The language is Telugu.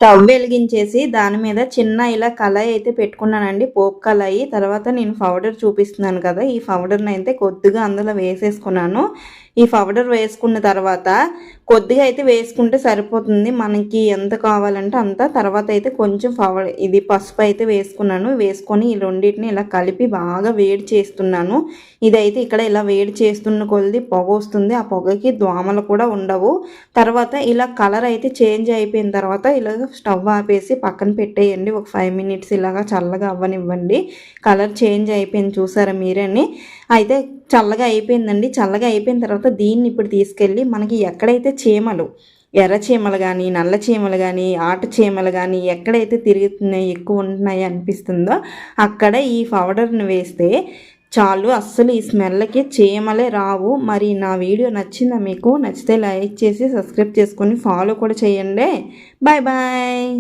స్టవ్ వెలిగించేసి దాని మీద చిన్న ఇలా కళాయి అయితే పెట్టుకున్నానండి, పోపు కళాయి. తర్వాత నేను పౌడర్ చూపిస్తున్నాను కదా, ఈ పౌడర్ని అయితే కొద్దిగా అందులో వేసేసుకున్నాను. ఈ పౌడర్ వేసుకున్న తర్వాత కొద్దిగా అయితే వేసుకుంటే సరిపోతుంది, మనకి ఎంత కావాలంటే అంత. తర్వాత అయితే కొంచెం ఇది పసుపు అయితే వేసుకున్నాను. వేసుకొని ఈ రెండింటిని ఇలా కలిపి బాగా వేడి చేస్తున్నాను. ఇదైతే ఇక్కడ ఇలా వేడి చేస్తున్న కొద్ది పొగ వస్తుంది, ఆ పొగకి దోమలు కూడా ఉండవు. తర్వాత ఇలా కలర్ అయితే చేంజ్ అయిపోయిన తర్వాత ఇలా స్టవ్ ఆపేసి పక్కన పెట్టేయండి. ఒక 5 మినిట్స్ ఇలాగా చల్లగా అవ్వనివ్వండి. కలర్ చేంజ్ అయిపోయింది చూసారా మీరని. అయితే చల్లగా అయిపోయిందండి. చల్లగా అయిపోయిన తర్వాత దీన్ని ఇప్పుడు తీసుకెళ్ళి మనకి ఎక్కడైతే చీమలు, ఎర్ర చీమలు కానీ, నల్ల చీమలు కానీ, ఆట చీమలు కానీ ఎక్కడైతే తిరుగుతున్నాయి, ఎక్కువ ఉంటున్నాయి అనిపిస్తుందో అక్కడ ఈ పౌడర్ని వేస్తే చాలు, అస్సలు ఈ స్మెల్కి చీమలే రావు. మరి నా వీడియో నచ్చిందా మీకు? నచ్చితే లైక్ చేసి సబ్స్క్రైబ్ చేసుకొని ఫాలో కూడా చేయండి. Bye bye.